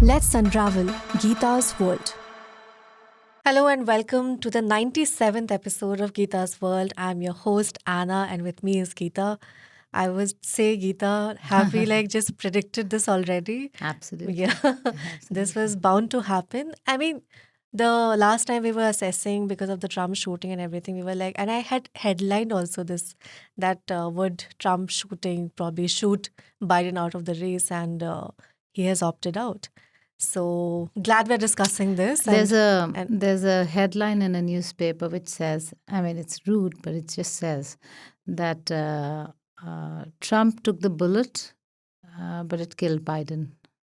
Let's unravel Geeta's world. Hello and welcome to the 97th episode of Geeta's World. I'm your host Anna and with me is Geeta. I would say, Geeta, have we just predicted this already? Absolutely. Yeah, this was bound to happen. I mean, the last time we were assessing because of the Trump shooting and everything, we were like, and I had headlined also this that would Trump shooting probably shoot Biden out of the race, and he has opted out. So glad we're discussing this. And There's a headline in a newspaper which says, I mean, it's rude, but it just says that Trump took the bullet, but it killed Biden.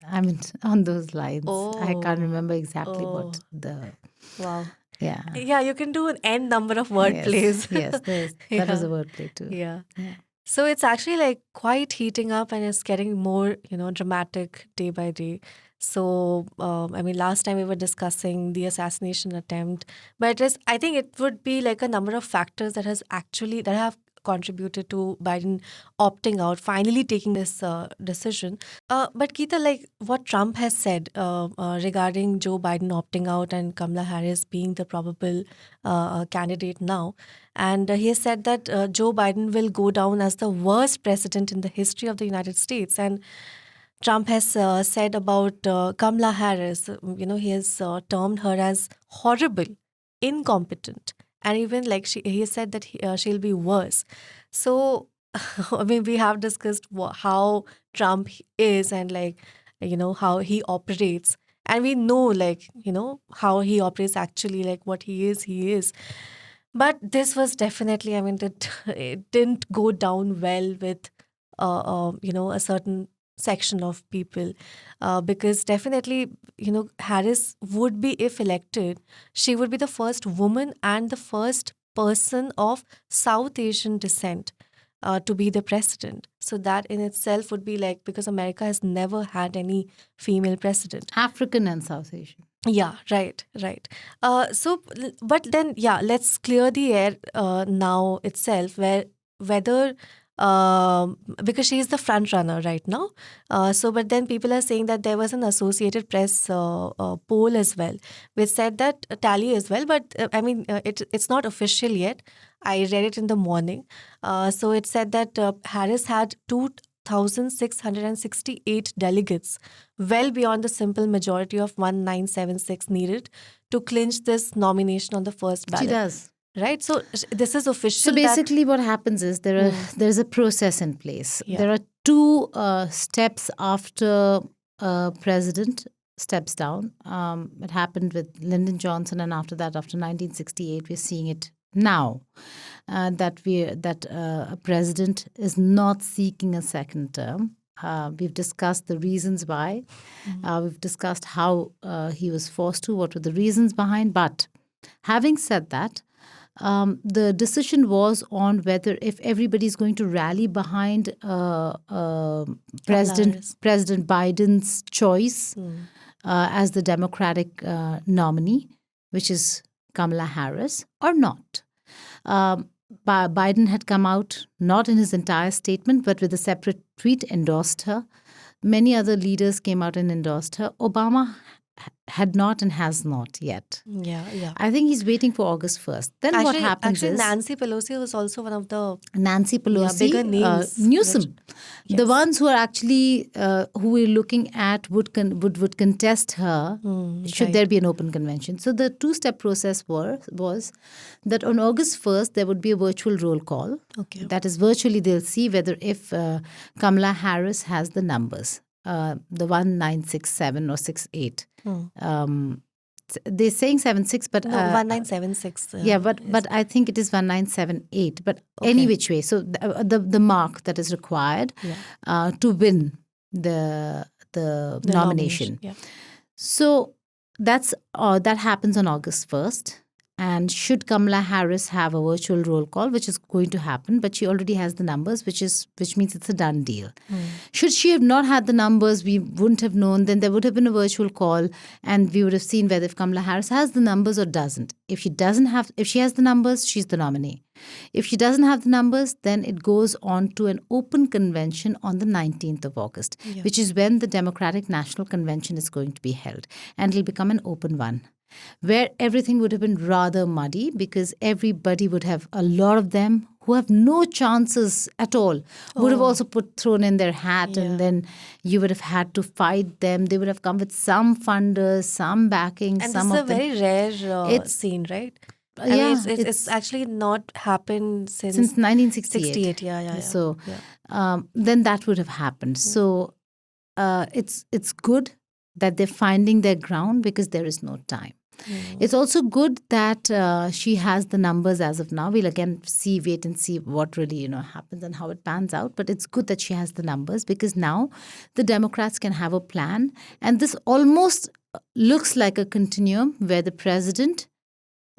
I mean, on those lines. I can't Oh, remember exactly oh, what the wow. yeah. Yeah, you can do an n number of word Yes, plays. yes, that was Yeah, a wordplay too. yeah. Yeah. So it's actually quite heating up and it's getting more, dramatic day by day. So, I mean, last time we were discussing the assassination attempt, but I think it would be like a number of factors that have contributed to Biden opting out, finally taking this decision. But Geeta, like what Trump has said regarding Joe Biden opting out and Kamala Harris being the probable candidate now, and he has said that Joe Biden will go down as the worst president in the history of the United States. And Trump has said about Kamala Harris, he has termed her as horrible, incompetent, and even he has said that she'll be worse. So, I mean, we have discussed how Trump is and how he operates. And we know, how he operates actually, like what he is, he is. But this was definitely, I mean, it didn't go down well with, a certain section of people, because definitely, Harris would be, if elected, she would be the first woman and the first person of South Asian descent to be the president. So that in itself would be because America has never had any female president. African and South Asian. Yeah, right, right. But then, yeah, let's clear the air now itself, whether because she is the front runner right now. But then people are saying that there was an Associated Press poll as well, which said that tally as well. But I mean, it's not official yet. I read it in the morning. So it said that Harris had 2,668 delegates, well beyond the simple majority of 1976 needed to clinch this nomination on the first She ballot. does. Right? So this is official. So basically, what happens is there's a process in place. Yeah. There are two steps after a president steps down. It happened with Lyndon Johnson, and after that, after 1968, we're seeing it now that a president is not seeking a second term. We've discussed the reasons why. We've discussed how he was forced to, what were the reasons behind. But having said that, the decision was on whether if everybody's going to rally behind President Biden's choice as the Democratic nominee, which is Kamala Harris, or not. Biden had come out, not in his entire statement, but with a separate tweet, endorsed her. Many other leaders came out and endorsed her. Obama had not and has not yet. Yeah, yeah. I think he's waiting for August 1st. Then what happens is... Nancy Pelosi was also one of the... Nancy Pelosi, bigger names. Newsom. Yes. The ones who are actually, who we're looking at would contest her should there be an open convention. So the two-step process was that on August 1st, there would be a virtual roll call. Okay. That is, virtually they'll see whether if Kamala Harris has the numbers. The 1967 or 68. They're saying 76, but 1976. Yeah, but I think it is 1978. But any which way, so the mark that is required to win the nomination. Yeah. So that happens on August 1st, And should Kamala Harris have a virtual roll call, which is going to happen, but she already has the numbers, which means it's a done deal. Should she have not had the numbers, we wouldn't have known. Then there would have been a virtual call, and we would have seen whether if Kamala Harris has the numbers or doesn't. If she has the numbers, she's the nominee. If she doesn't have the numbers, then it goes on to an open convention on the 19th of August, which is when the Democratic National Convention is going to be held, and it'll become an open one, where everything would have been rather muddy because everybody would have, a lot of them who have no chances at all, would have also thrown in their hat, and then you would have had to fight them. They would have come with some funders, some backing, And some this is of a them. very rare scene, right? I mean, it's actually not happened since 1968. 68. Yeah. So then that would have happened. So it's good that they're finding their ground because there is no time. It's also good that she has the numbers as of now. We'll again wait and see what really happens and how it pans out. But it's good that she has the numbers because now the Democrats can have a plan. And this almost looks like a continuum where the president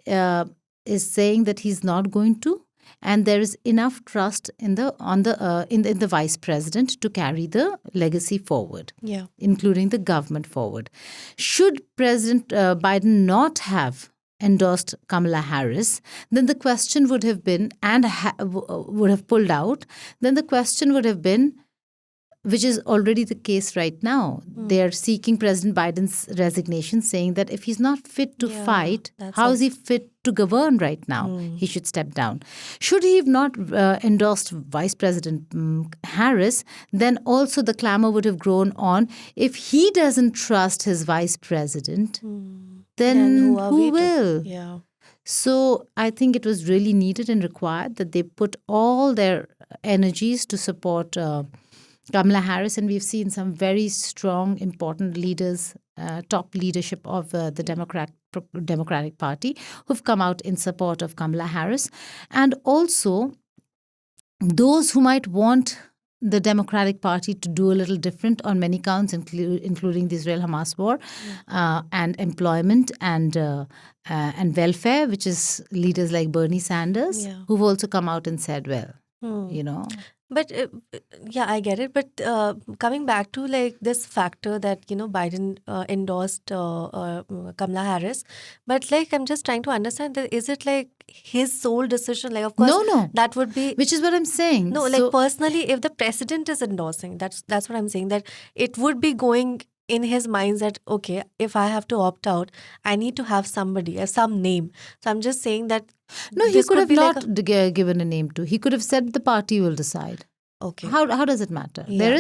is saying that he's not going to, and there is enough trust in the vice president to carry the legacy forward, including the government forward. Should President Biden not have endorsed Kamala Harris, then the question would have been, and would have pulled out, then the question would have been, which is already the case right now. They are seeking President Biden's resignation, saying that if he's not fit to fight, how is he fit to govern right now? He should step down. Should he have not endorsed Vice President Harris, then also the clamor would have grown on, if he doesn't trust his vice president, then who will? Yeah. So I think it was really needed and required that they put all their energies to support Kamala Harris, and we've seen some very strong, important leaders, top leadership of the Democratic Party who've come out in support of Kamala Harris. And also those who might want the Democratic Party to do a little different on many counts, including the Israel-Hamas war and employment and welfare, which is leaders like Bernie Sanders, who've also come out and said, well, But I get it. But coming back to like this factor that Biden endorsed Kamala Harris, but like I'm just trying to understand that is it like his sole decision? Like of course, no, that would be, which is what I'm saying. No, like personally, if the president is endorsing, that's what I'm saying. That it would be going in his mind that okay, if I have to opt out, I need to have somebody, some name. So I'm just saying that. No, he could have not given a name to. He could have said the party will decide. Okay. How does it matter? There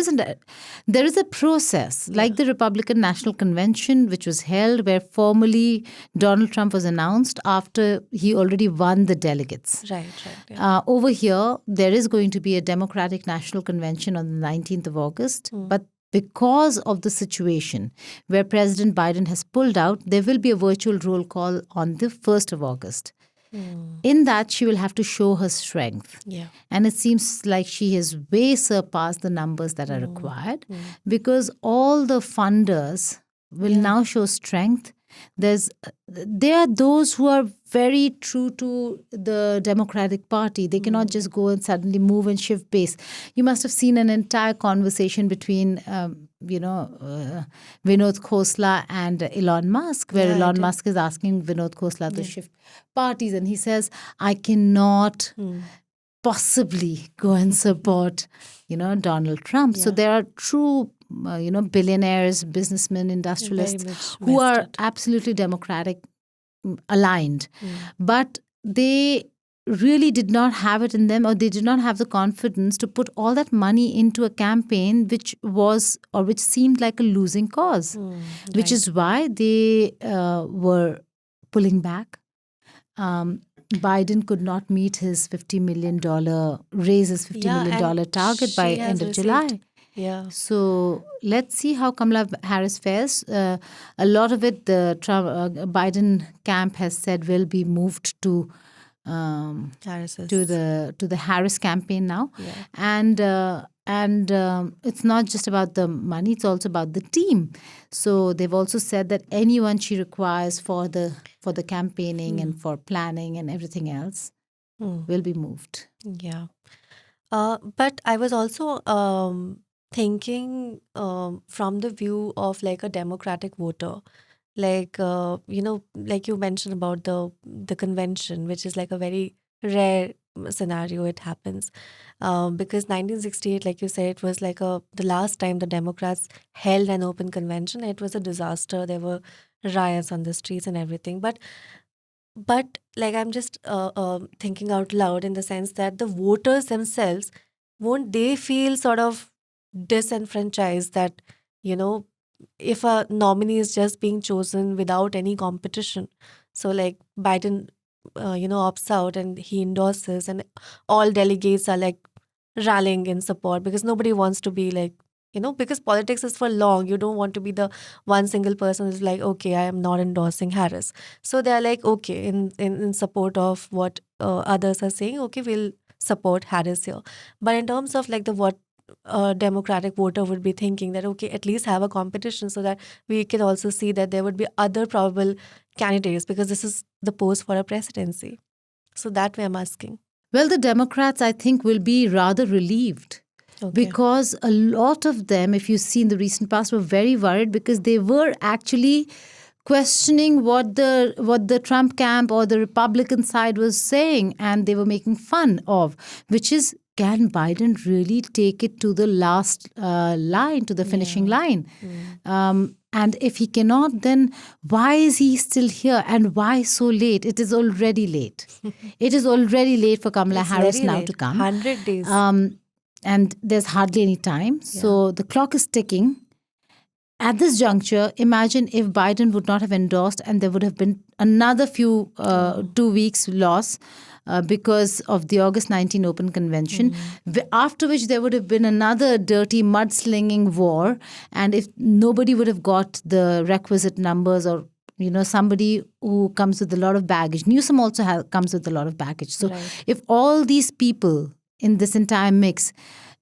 is a process like the Republican National Convention, which was held where formally Donald Trump was announced after he already won the delegates. Right. Over here, there is going to be a Democratic National Convention on the 19th of August, but because of the situation where President Biden has pulled out, there will be a virtual roll call on the 1st of August. In that, she will have to show her strength. And it seems like she has way surpassed the numbers that are required because all the funders will now show strength. There are those who are very true to the Democratic Party. They cannot just go and suddenly move and shift base. You must have seen an entire conversation between Vinod Khosla and Elon Musk, where Elon Musk is asking Vinod Khosla to shift parties, and he says, I cannot possibly go and support Donald Trump. So there are true billionaires, businessmen, industrialists who are absolutely Democratic aligned. But they really did not have it in them, or they did not have the confidence to put all that money into a campaign which seemed like a losing cause, which is why they were pulling back. Biden could not meet his $50 million $50 million target by end of July. So let's see how Kamala Harris fares. A lot of it, the Biden camp has said will be moved to the Harris campaign now, and And it's not just about the money, it's also about the team. So they've also said that anyone she requires for the campaigning and for planning and everything else will be moved. Yeah. But I was also thinking from the view of like a democratic voter, like like you mentioned about the convention, which is like a very rare scenario. It happens because 1968, like you said, it was like the last time the Democrats held an open convention. It was a disaster. There were riots on the streets and everything. But like I'm just thinking out loud in the sense that the voters themselves, won't they feel sort of disenfranchised that, you know, if a nominee is just being chosen without any competition? So like Biden, opts out and he endorses, and all delegates are like rallying in support because nobody wants to be like, because politics is for long. You don't want to be the one single person who's like, okay, I am not endorsing Harris. So they're like, okay, in support of what others are saying, okay, we'll support Harris here. But in terms of like the what a democratic voter would be thinking, that okay, at least have a competition so that we can also see that there would be other probable candidates, because this is the post for a presidency. So that way I'm asking. Well, the Democrats, I think, will be rather relieved Okay. because a lot of them, if you see in the recent past, were very worried because they were actually questioning what the Trump camp or the Republican side was saying, and they were making fun of, which is, can Biden really take it to the last line, to the finishing Yeah. line? And if he cannot, then why is he still here, and why so late? It is already late. It is already late for Kamala It's Harris very now to late. come. 100 days. And there's hardly any time. So the clock is ticking. At this juncture, imagine if Biden would not have endorsed and there would have been another 2 weeks loss because of the August 19 Open Convention, after which there would have been another dirty mudslinging war. And if nobody would have got the requisite numbers, or somebody who comes with a lot of baggage. Newsom also comes with a lot of baggage. So Right. if all these people in this entire mix,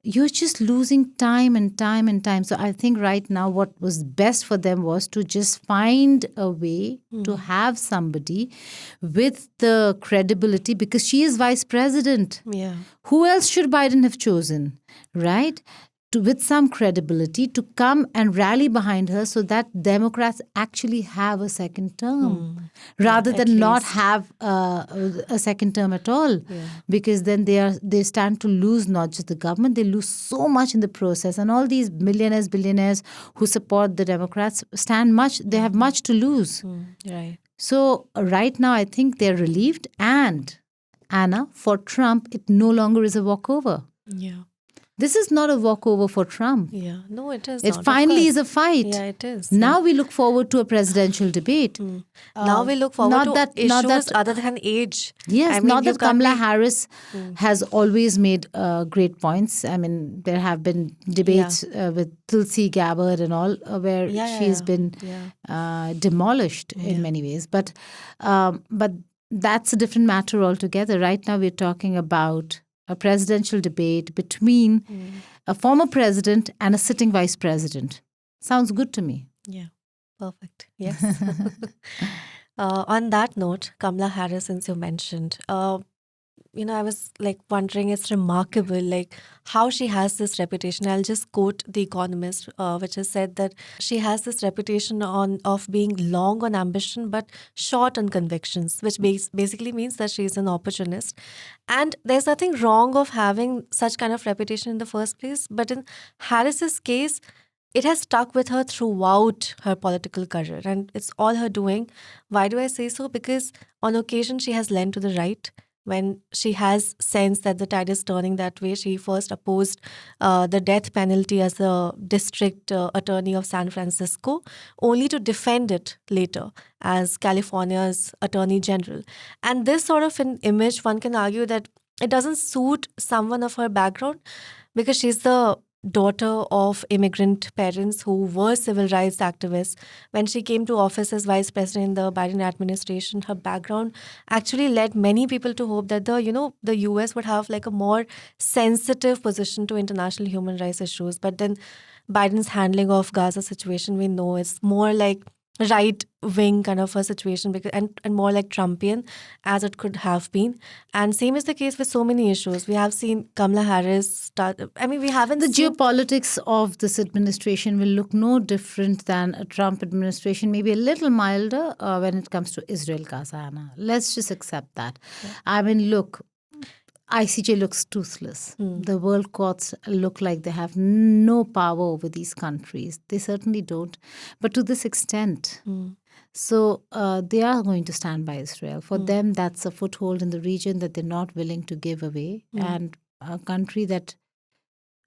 you're just losing time and time and time. So I think right now what was best for them was to just find a way to have somebody with the credibility, because she is vice president. Yeah. Who else should Biden have chosen, right? With some credibility to come and rally behind her so that Democrats actually have a second term rather at than not least. have a second term at all. Because then they stand to lose not just the government, they lose so much in the process. And all these millionaires, billionaires who support the Democrats they have much to lose. Right. So right now, I think they're relieved. And Anna, for Trump, it no longer is a walkover. Yeah. This is not a walkover for Trump. Yeah. No, it is It not. Of finally course. is a fight. Yeah, it is. Now we look forward to a presidential debate. Now we look forward not to that- not issues that- other than age. Yes, I mean, not you that can't Kamala be. Harris has always made great points. I mean, there have been debates with Tulsi Gabbard and all where Yeah, she's yeah, been demolished in many ways. But that's a different matter altogether. Right now, we're talking about a presidential debate between a former president and a sitting vice president. Sounds good to me. Yeah. Perfect. Yes. On that note, Kamala Harris, since you mentioned, I was like wondering, it's remarkable, like how she has this reputation. I'll just quote The Economist, which has said that she has this reputation of being long on ambition but short on convictions, which basically means that she's an opportunist. And there's nothing wrong of having such kind of reputation in the first place. But in Harris's case, it has stuck with her throughout her political career, and it's all her doing. Why do I say so? Because on occasion she has lent to the right. When she has sensed that the tide is turning that way, she first opposed the death penalty as a district attorney of San Francisco, only to defend it later as California's attorney general. And this sort of an image, one can argue that it doesn't suit someone of her background, because she's the daughter of immigrant parents who were civil rights activists. When she came to office as vice president in the Biden administration, her background actually led many people to hope that the US would have like a more sensitive position to international human rights issues. But then Biden's handling of Gaza situation, we know it's more like right wing kind of a situation, because and more like Trumpian as it could have been. And same is the case with so many issues. We have seen Kamala Harris start. I mean, we haven't The seen. geopolitics of this administration will look no different than a Trump administration, maybe a little milder when it comes to Israel, Gaza, Anna. Let's just accept that. I mean, look, ICJ looks toothless. The world courts look like they have no power over these countries. They certainly don't. But to this extent, so they are going to stand by Israel. For them, that's a foothold in the region that they're not willing to give away. And a country that,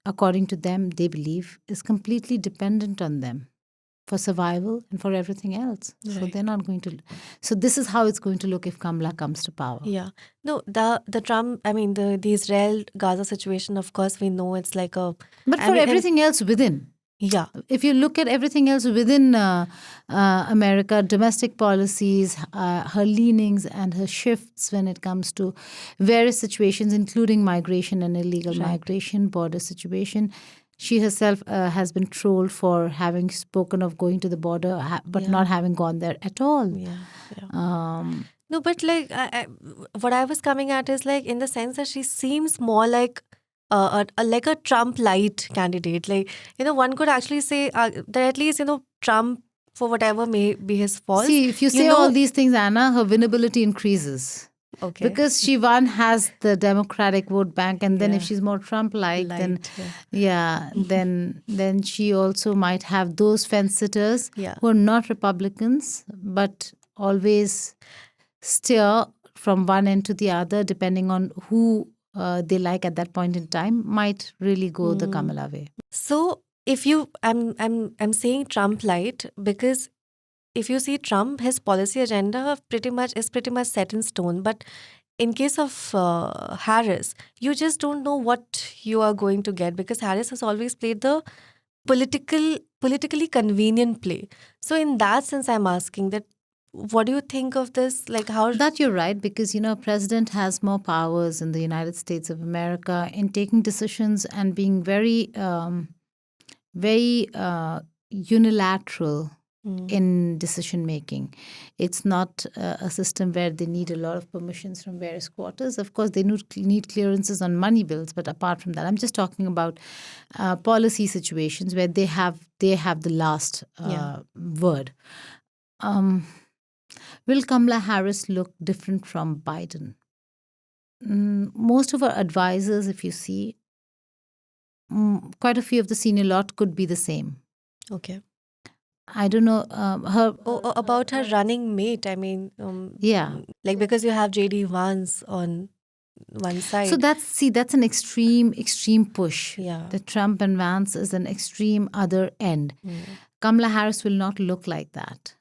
according to them, they believe is completely dependent on them for survival and for everything else. So Right. they're not going to. So this is how it's going to look if Kamla comes to power. Yeah. No, the Trump, I mean, the Israel Gaza situation, of course, we know it's like a. But I for mean, and- everything else within, yeah. if you look at everything else within America, domestic policies, her leanings and her shifts when it comes to various situations, including migration and illegal migration, border situation. She herself has been trolled for having spoken of going to the border, but not having gone there at all. Yeah. No, but like what I was coming at is like in the sense that she seems more like like a Trump light candidate. Like, one could actually say that at least, Trump, for whatever may be his faults. See, if you say all these things, Anna, her winnability increases. Okay. Because she has the Democratic vote bank, and then if she's more Trump-like, then then she also might have those fence sitters who are not Republicans, but always steer from one end to the other, depending on who they like at that point in time, might really go the Kamala way. So if you, I'm saying Trump light because if you see Trump, his policy agenda is pretty much set in stone. But in case of Harris, you just don't know what you are going to get, because Harris has always played the politically convenient play. So in that sense, I'm asking that, what do you think of this? Like how that you're right, because a president has more powers in the United States of America in taking decisions and being very, very unilateral in decision making. It's not a system where they need a lot of permissions from various quarters. Of course, they need clearances on money bills, but apart from that, I'm just talking about policy situations where they have the last word. Will Kamala Harris look different from Biden? Most of her advisors, if you see, quite a few of the senior lot could be the same. Okay. I don't know her. About her running mate. I mean, like because you have JD Vance on one side. So that's an extreme push. Yeah. The Trump and Vance is an extreme other end. Kamala Harris will not look like that.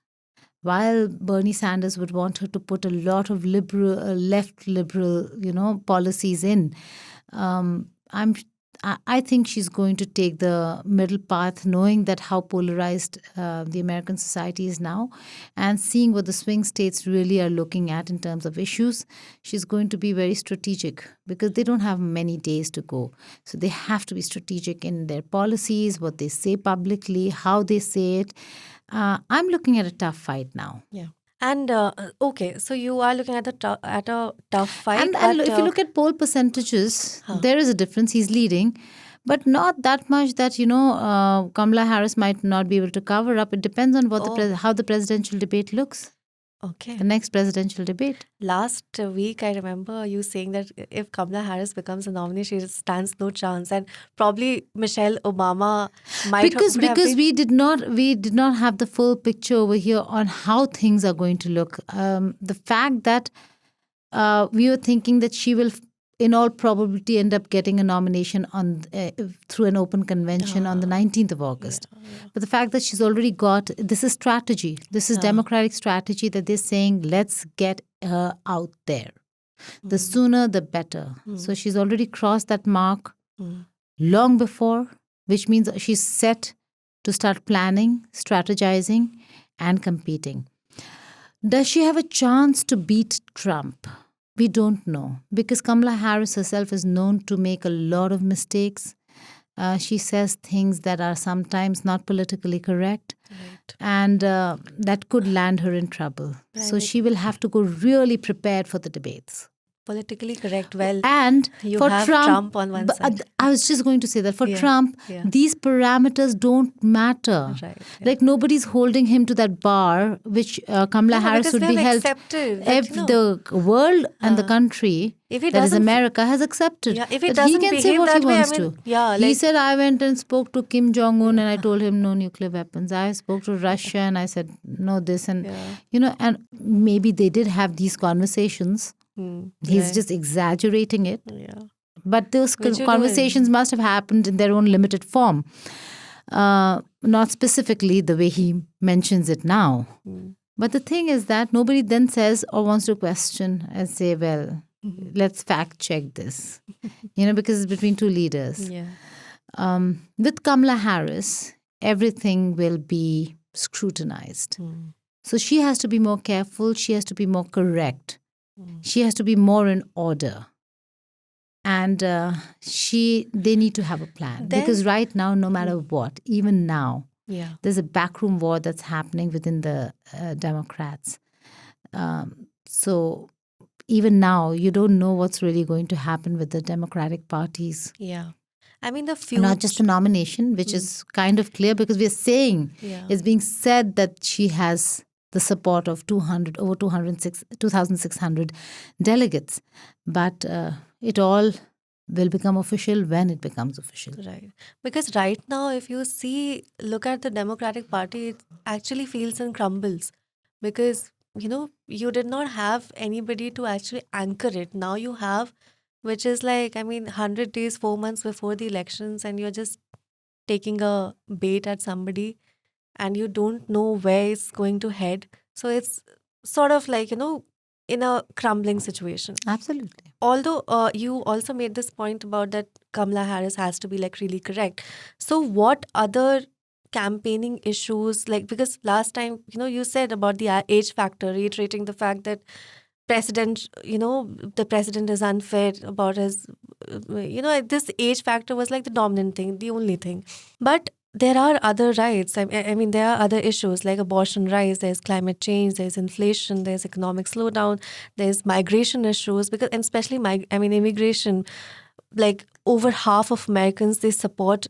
While Bernie Sanders would want her to put a lot of left liberal, policies in, I think she's going to take the middle path, knowing that how polarized the American society is now, and seeing what the swing states really are looking at in terms of issues. She's going to be very strategic because they don't have many days to go. So they have to be strategic in their policies, what they say publicly, how they say it. I'm looking at a tough fight now. Yeah. And okay, so you are looking at a tough fight. And if you look at poll percentages, there is a difference. He's leading, but not that much that Kamala Harris might not be able to cover up. It depends on what how the presidential debate looks. Okay. The next presidential debate. Last week, I remember you saying that if Kamala Harris becomes a nominee, she stands no chance, and probably Michelle Obama might because we did not have the full picture over here on how things are going to look. The fact that we were thinking that she will, in all probability, end up getting a nomination on through an open convention on the 19th of August. But the fact that she's already got, this is strategy. This is democratic strategy that they're saying, let's get her out there. The sooner, the better. So she's already crossed that mark long before, which means she's set to start planning, strategizing, and competing. Does she have a chance to beat Trump? We don't know, because Kamala Harris herself is known to make a lot of mistakes. She says things that are sometimes not politically correct, Right. and that could land her in trouble. So Right. she will have to go really prepared for the debates. Politically correct. Well, And you for have Trump, on one side. I was just going to say that for Yeah, Trump, yeah. these parameters don't matter. Right. Yeah. Like nobody's holding him to that bar, which Kamala Yeah, Harris because would we be have held. accepted that, If the world and the country if he that is doesn't, America has accepted yeah, if he that he doesn't can say behave what he that way, I wants mean, to. yeah, He like, said, I went and spoke to Kim Jong-un and I told him no nuclear weapons. I spoke to Russia and I said no this, and yeah. and maybe they did have these conversations. He's Right. just exaggerating it. Yeah. But those Which you do conversations must have happened in their own limited form. Not specifically the way he mentions it now. But the thing is that nobody then says or wants to question and say, well, let's fact check this. Because it's between two leaders. Yeah. With Kamala Harris, everything will be scrutinized. So she has to be more careful. She has to be more correct. She has to be more in order. And they need to have a plan. Because right now, no matter what, even now, there's a backroom war that's happening within the Democrats. So even now, you don't know what's really going to happen with the Democratic parties. Yeah. I mean, the future. Not just the nomination, which is kind of clear because we're saying it's being said that she has the support of over 2,600 delegates. But it all will become official when it becomes official. Right. Because right now, if you look at the Democratic Party, it actually feels and crumbles. Because, you did not have anybody to actually anchor it. Now you have, which is like, 100 days, 4 months before the elections, and you're just taking a bait at somebody and you don't know where it's going to head. So it's sort of like, in a crumbling situation. Absolutely. Although you also made this point about that Kamala Harris has to be like really correct. So what other campaigning issues, like, because last time, you said about the age factor, reiterating the fact that the president is unfair about his, this age factor was like the dominant thing, the only thing. But there are other rights. I mean, there are other issues like abortion rights, there's climate change, there's inflation, there's economic slowdown, there's migration issues, and especially, immigration. Like over half of Americans, they support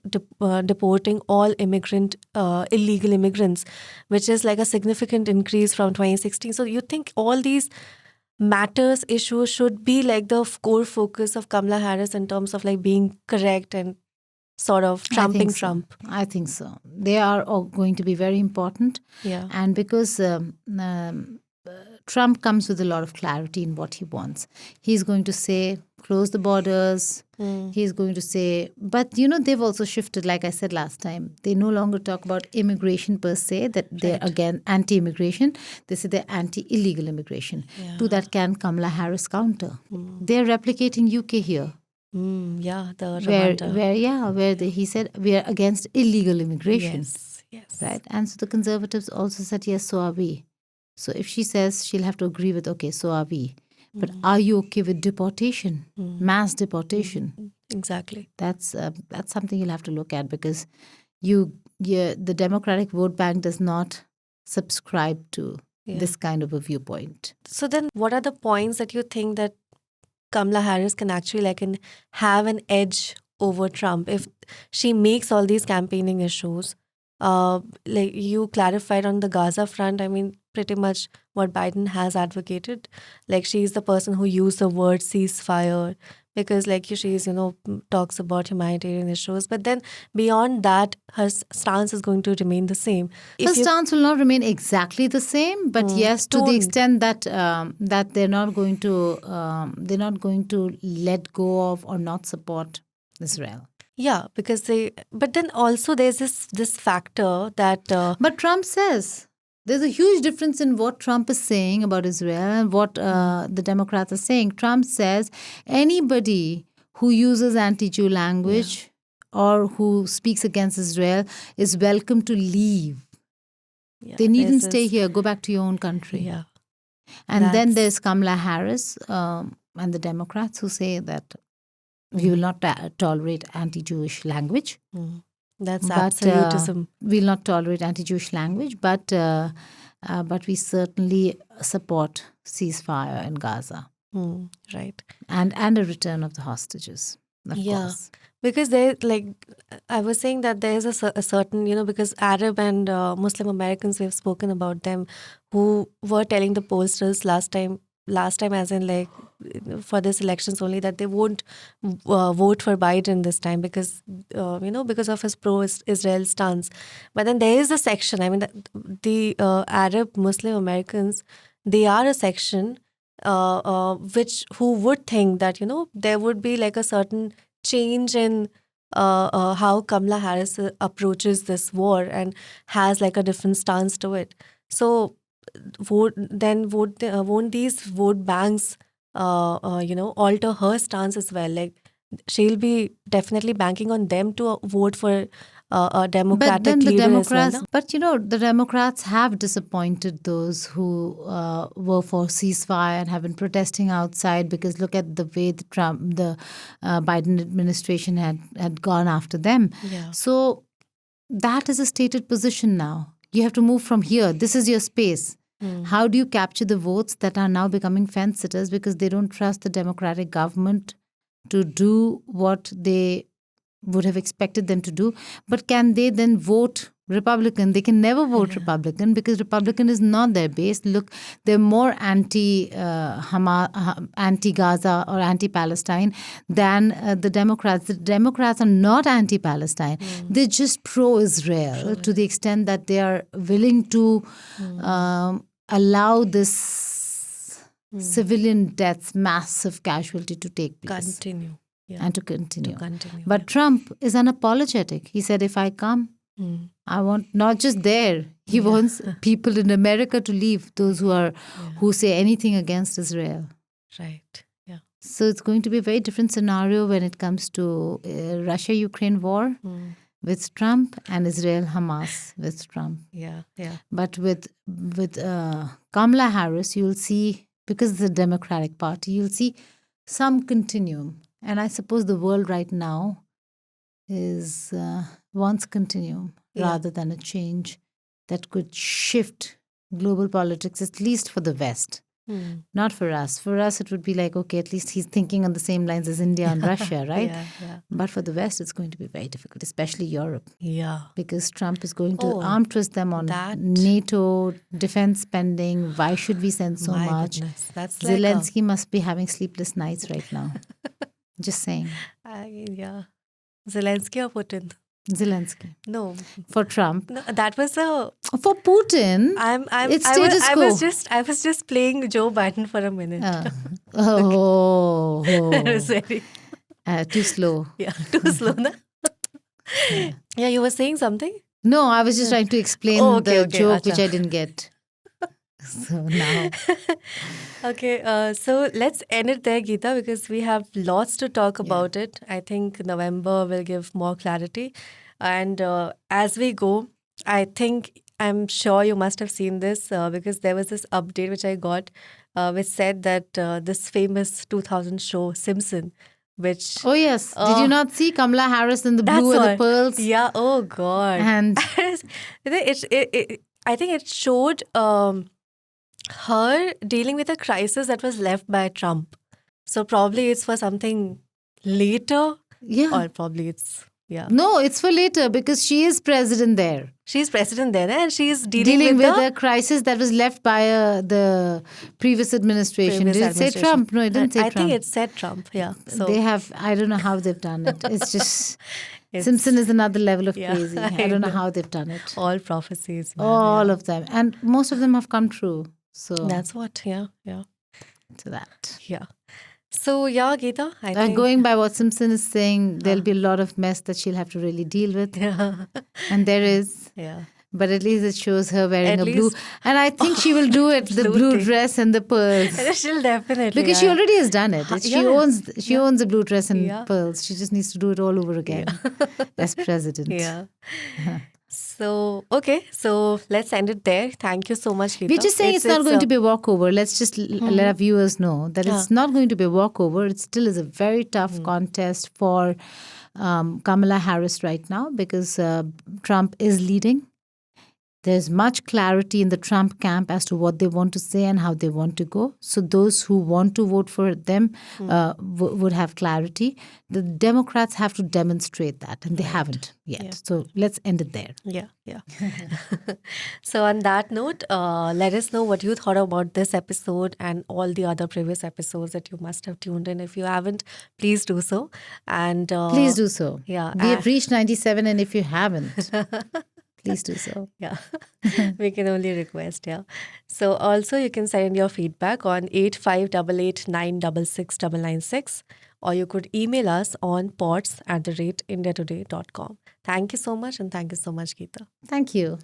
deporting all illegal immigrants, which is like a significant increase from 2016. So you think all these matters issues should be like the core focus of Kamala Harris in terms of like being correct and sort of trumping Trump? I think so. They are all going to be very important. Yeah. And because Trump comes with a lot of clarity in what he wants. He's going to say, close the borders. He's going to say, but they've also shifted, like I said last time. They no longer talk about immigration per se, that they're again anti-immigration. They say they're anti-illegal immigration. Yeah. To that can Kamala Harris counter. They're replicating UK here. Yeah, the Rwanda. Where he said we are against illegal immigration. Yes. Right? And so the Conservatives also said, yes, so are we. So if she says, she'll have to agree with, okay, so are we. But are you okay with deportation, mass deportation? Exactly. That's something you'll have to look at, because the Democratic vote bank does not subscribe to this kind of a viewpoint. So then what are the points that you think that Kamala Harris can actually have an edge over Trump if she makes all these campaigning issues? Like you clarified on the Gaza front, pretty much what Biden has advocated. Like she's the person who used the word ceasefire because she's, talks about humanitarian issues. But then beyond that, her stance is going to remain the same. Her stance will not remain exactly the same, but yes, to the extent that that they're not going to let go of or not support Israel. Yeah, because but then also there's this factor that. But Trump says there's a huge difference in what Trump is saying about Israel and what the Democrats are saying. Trump says anybody who uses anti-Jew language or who speaks against Israel is welcome to leave. Yeah, They needn't this stay is- here. Go back to your own country. Yeah. And then That's- there's Kamala Harris and the Democrats who say that we will not tolerate anti-Jewish language. That's But absolutism. we'll not tolerate anti-Jewish language, but we certainly support ceasefire in Gaza Right. and a return of the hostages, of Yeah. course. Because they like, I was saying that there is a certain, because Arab and Muslim Americans, we have spoken about them, who were telling the pollsters last time as in like for this elections only, that they won't vote for Biden this time because because of his pro-Israel stance. But then there is a section. I mean, the Arab Muslim Americans, they are a section which who would think that there would be like a certain change in how Kamala Harris approaches this war and has like a different stance to it. So won't these vote banks alter her stance as well? Like she'll be definitely banking on them to vote for a Democratic But then the leader as well. Democrats, No? but the Democrats have disappointed those who were for ceasefire and have been protesting outside, because look at the way the Biden administration had gone after them. Yeah. So that is a stated position now. You have to move from here. This is your space. How do you capture the votes that are now becoming fence sitters because they don't trust the Democratic government to do what they would have expected them to do? But can they then vote Republican? They can never vote Republican because Republican is not their base. Look, they're more anti-Gaza or anti-Palestine than the Democrats. The Democrats are not anti-Palestine. They're just pro-Israel to the extent that they are willing to allow this civilian deaths, massive casualty to take place. Continue. Yeah. And to continue. Continue. But Trump is unapologetic. He said, if I come, I want not just there. He wants people in America to leave, those who say anything against Israel. Right. Yeah. So it's going to be a very different scenario when it comes to Russia-Ukraine war with Trump and Israel-Hamas with Trump. Yeah. Yeah. But with Kamala Harris, you'll see, because it's the Democratic Party, you'll see some continuum. And I suppose the world right now wants continuum rather than a change that could shift global politics, at least for the West. Not for us. For us, it would be like, okay, at least he's thinking on the same lines as India and Russia, right? Yeah. But for the West, it's going to be very difficult, especially Europe. Yeah. Because Trump is going to arm twist them on that- NATO, defense spending. Why should we send so My much? goodness. That's like Zelensky must be having sleepless nights right now. Just saying. yeah. Zelensky or Putin? Zelensky. No. For Trump. No, that was a. For Putin, it's status quo. I was just playing Joe Biden for a minute. Oh, It was very too slow. too slow, na? Yeah, you were saying something. No, I was just trying to explain the joke which acha. I didn't get. So now, Okay, so let's end it there, Geeta, because we have lots to talk about it. I think November will give more clarity. And as we go, I'm sure you must have seen this because there was this update which I got which said that this famous 2000 show, Simpson, which... oh yes, did you not see Kamala Harris in the blue and the pearls? Yeah, oh God. And I think it showed her dealing with a crisis that was left by Trump. So probably it's for something later, or probably it's No, it's for later because she is president there. She's president there, and she's dealing with a crisis that was left by the previous administration. Did it say Trump? No, it didn't say Trump. I think it said Trump. Yeah. So they have. I don't know how they've done it. It's just Simpson is another level of crazy. I don't know how they've done it. All prophecies. Man, all of them, and most of them have come true. So that's what. Yeah. To that. Yeah. So yeah, Geeta, I think going by what Simpson is saying, there'll be a lot of mess that she'll have to really deal with. Yeah. And there is. Yeah. But at least it shows her wearing At a blue. least And I think she will do it, the blue blue thing. dress and the pearls. She'll definitely. Because she already has done it. She yeah. owns the blue dress and Yeah. pearls. She just needs to do it all over again as president. Yeah. So, okay. So let's end it there. Thank you so much, Geeta. We're just saying it's not going to be a walkover. Let's just let our viewers know that it's not going to be a walkover. It still is a very tough contest for Kamala Harris right now because Trump is leading. There's much clarity in the Trump camp as to what they want to say and how they want to go. So those who want to vote for them would have clarity. The Democrats have to demonstrate that, and they haven't yet. Yeah. So let's end it there. Yeah. So on that note, let us know what you thought about this episode and all the other previous episodes that you must have tuned in. If you haven't, please do so. And please do so. Yeah. We have reached 97, and if you haven't, please do so. Yeah. We can only request, yeah. So also you can send your feedback on 8588966996, or you could email us on pods@indiatoday.com. Thank you so much, and thank you so much, Geeta. Thank you.